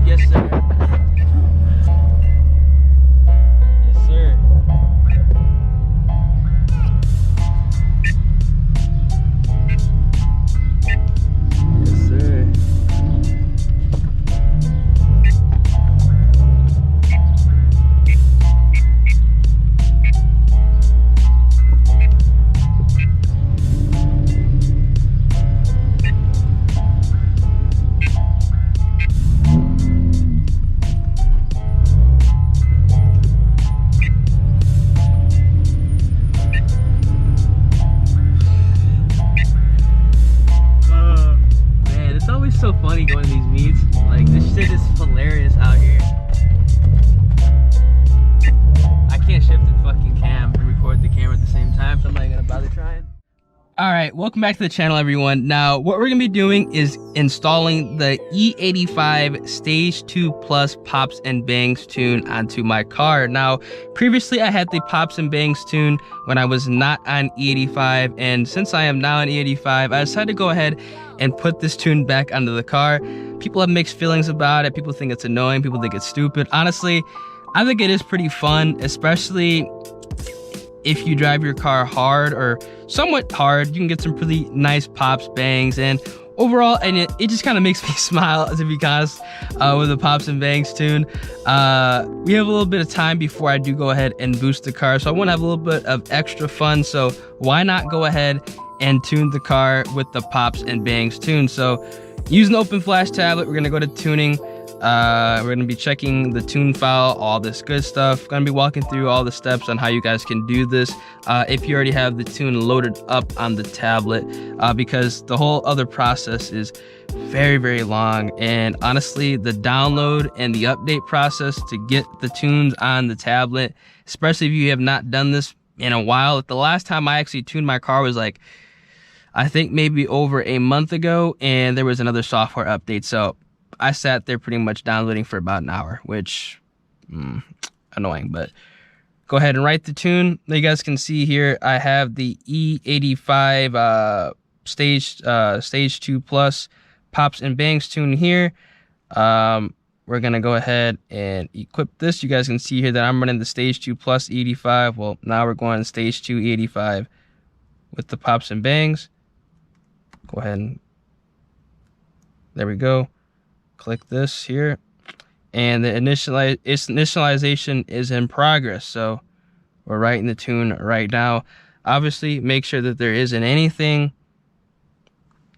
Yes, sir. Yes, sir. Yes, sir. Man, it's always so funny going to these meets. Like, this shit is hilarious out here. I can't shift the fucking cam and record the camera at the same time, so I'm not gonna bother trying. All right, welcome back to the channel, everyone. Now, what we're gonna be doing is installing the E85 Stage 2 Plus Pops and Bangs tune onto my car. Now, previously I had the Pops and Bangs tune when I was not on E85, and since I am now on E85, I decided to go ahead and put this tune back onto the car. People have mixed feelings about it. People think it's annoying, people think it's stupid. Honestly, I think it is pretty fun, especially if you drive your car hard or somewhat hard. You can get some pretty nice pops, bangs, and overall, and it just kind of makes me smile, to be honest, with the Pops and Bangs tune. We have a little bit of time before I do go ahead and boost the car, so I want to have a little bit of extra fun, so why not go ahead and tune the car with the Pops and Bangs tune? So using the Open Flash tablet, we're going to go to tuning. We're going to be checking the tune file, all this good stuff. Going to be walking through all the steps on how you guys can do this if you already have the tune loaded up on the tablet, because the whole other process is very, very long. And honestly, the download and the update process to get the tunes on the tablet, especially if you have not done this in a while. The last time I actually tuned my car was like, I think maybe over a month ago, and there was another software update. So I sat there pretty much downloading for about an hour, which annoying, but go ahead and write the tune. You guys can see here, I have the E85 Stage 2 Plus Pops and Bangs tune here. We're gonna go ahead and equip this. You guys can see here that I'm running the Stage 2 Plus E85. Well, now we're going to Stage 2 E85 with the Pops and Bangs. Go ahead and, there we go. Click this here, and the initialization is in progress. So we're writing the tune right now. Obviously, make sure that there isn't anything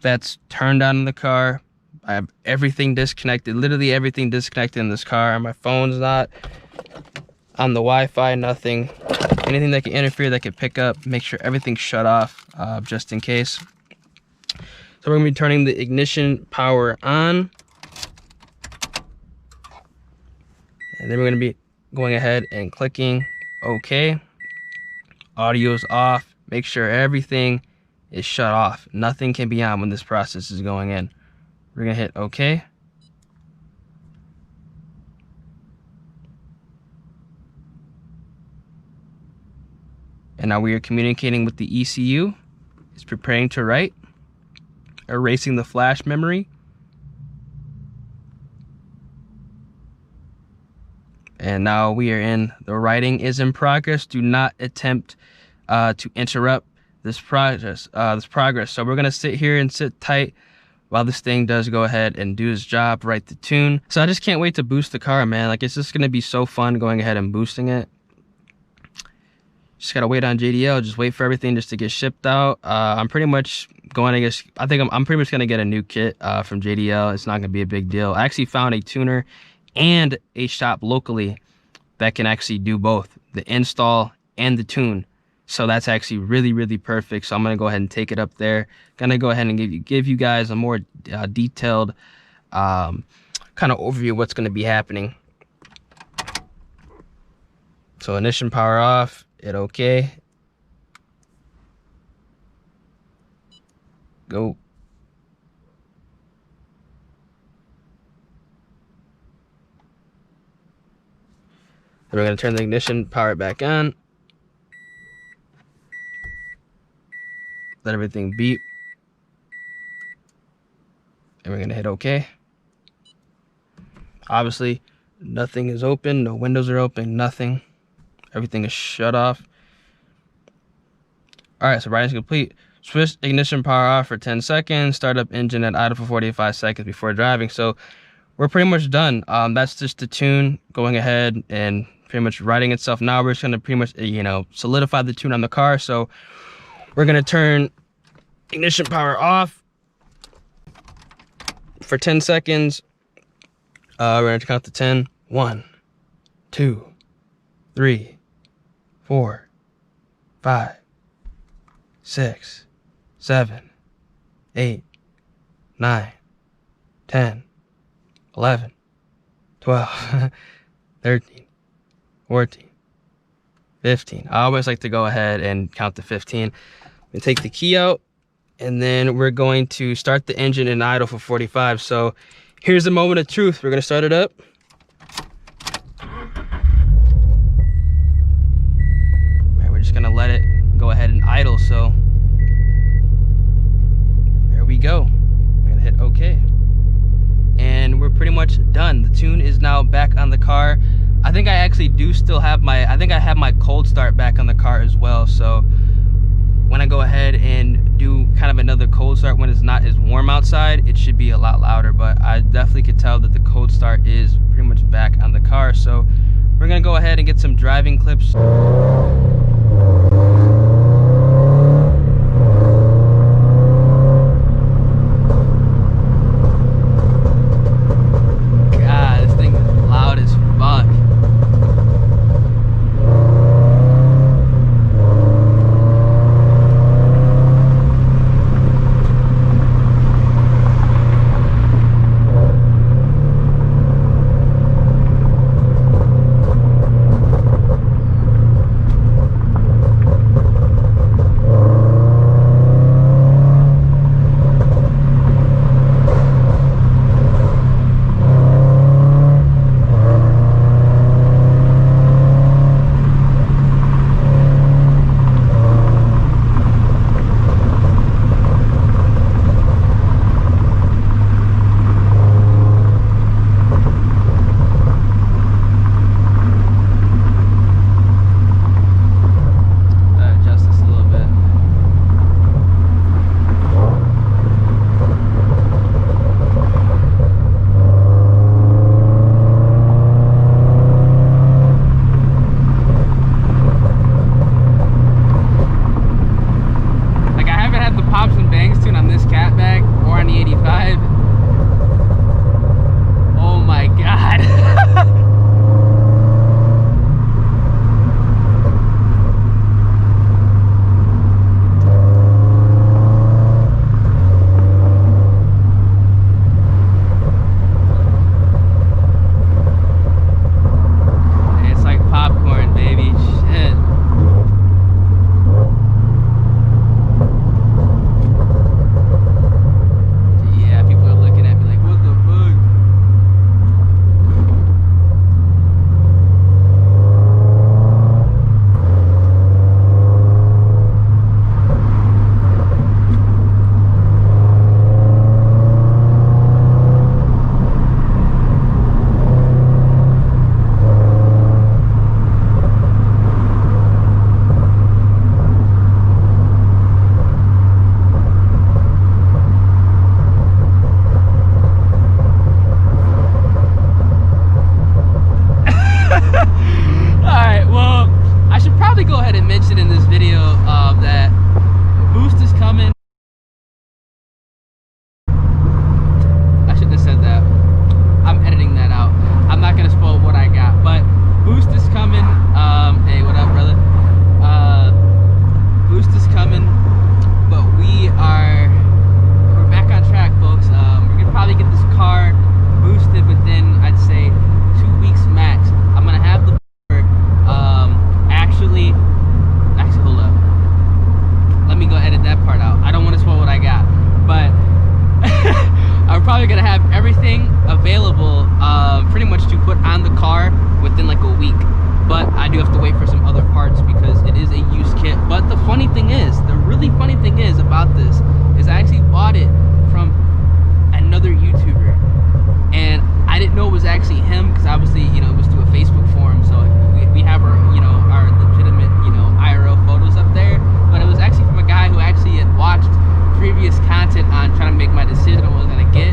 that's turned on in the car. I have everything disconnected, literally everything disconnected in this car. My phone's not on the Wi-Fi, nothing. Anything that can interfere, that can pick up, make sure everything's shut off, just in case. So we're gonna be turning the ignition power on. And then we're going to be going ahead and clicking OK. Audio's off. Make sure everything is shut off. Nothing can be on when this process is going in. We're going to hit OK. And now we are communicating with the ECU. It's preparing to write. Erasing the flash memory. And now we are in, the writing is in progress. Do not attempt to interrupt this progress. So we're gonna sit here and sit tight while this thing does go ahead and do its job, write the tune. So I just can't wait to boost the car, man. Like, it's just gonna be so fun going ahead and boosting it. Just gotta wait on JDL, just wait for everything just to get shipped out. I'm pretty much going to get, I think I'm pretty much gonna get a new kit from JDL. It's not gonna be a big deal. I actually found a tuner and a shop locally that can actually do both the install and the tune, so that's actually really, really perfect. So I'm gonna go ahead and take it up there. Gonna go ahead and give you guys a more detailed kind of overview of what's going to be happening. So ignition power off, hit OK, go. Then we're going to turn the ignition power back on. Let everything beep. And we're going to hit OK. Obviously, nothing is open, no windows are open, nothing. Everything is shut off. All right, so riding's complete. Switch ignition power off for 10 seconds. Start up engine at idle for 45 seconds before driving. So we're pretty much done. That's just the tune going ahead and pretty much riding itself. Now we're just gonna pretty much, you know, solidify the tune on the car. So we're gonna turn ignition power off for 10 seconds. We're gonna count to 10. 1, 2, 3, 4, 5, 6, 7, 8, 9, 10, 11, 12, 13, 14, 15. I always like to go ahead and count to 15. And take the key out, and then we're going to start the engine in idle for 45. So here's the moment of truth. We're gonna start it up. And we're just gonna let it go ahead and idle. So there we go. We're gonna hit OK. And we're pretty much done. The tune is now back on the car. I think I actually do still have I think I have my cold start back on the car as well. So when I go ahead and do kind of another cold start when it's not as warm outside, it should be a lot louder, but I definitely could tell that the cold start is pretty much back on the car. So we're gonna go ahead and get some driving clips. God, this thing is loud as fuck. Pops and bangs tune on this Catback or on the E85. Oh my god. It's like popcorn, baby. Shit. Go ahead and mention in this video that boost is coming. I shouldn't have said that. I'm editing that out. I'm not gonna spoil what I got, but boost is coming. Hey, what up, brother? Boost is coming, but we're back on track, folks. We're gonna probably get this car boosted within, I'd say, 2 weeks max. I'm gonna have the actually hold up, let me go edit that part out. I don't want to spoil what I got, but I'm probably gonna have everything available pretty much to put on the car within like a week, but I do have to wait for some other parts because it is a used kit. But the really funny thing is about this is I actually bought it from another YouTuber and I didn't know it was actually him. because obviously, you know, it was through a Facebook forum, so we have our, you know, our legitimate, you know, IRL photos up there. But it was actually from a guy who actually had watched previous content on trying to make my decision on what I was gonna get,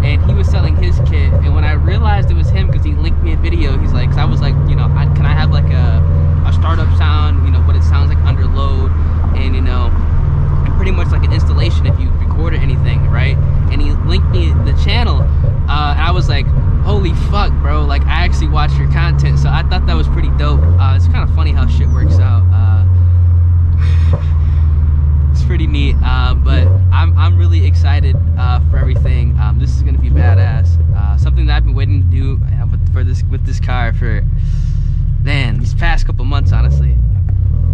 and he was selling his kit. And when I realized it was him, because he linked me a video, he's like, because I was like, you know, can I have like a startup sound, you know, what it sounds like under load, and you know, and pretty much like an installation if you record or anything, right? And he linked me the channel, and I was like, holy fuck, bro, like I actually watched your content. So I thought that was pretty dope. It's kind of funny how shit works out. It's pretty neat, but I'm really excited for everything. This is gonna be badass. Something that I've been waiting to do with this car for, man, these past couple months, honestly.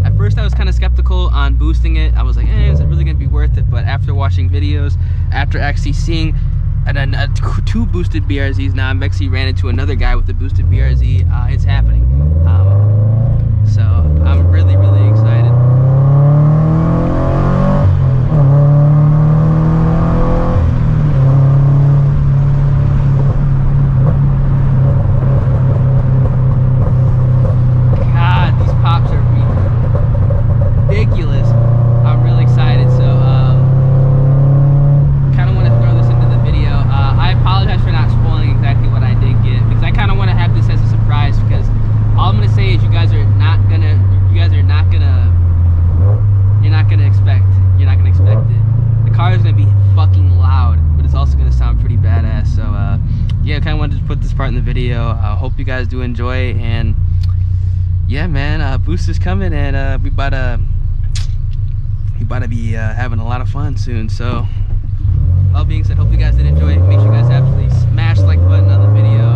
At first I was kind of skeptical on boosting it. I was like, is it really gonna be worth it? But after watching videos, after actually seeing two boosted BRZs, now I'm actually ran into another guy with a boosted BRZ. It's happening. So I'm really, really excited. Yeah, I kind of wanted to put this part in the video. Hope you guys do enjoy, and yeah, man, boost is coming, and we about to be having a lot of fun soon. So all being said, hope you guys did enjoy. Make sure you guys absolutely smash the like button on the video.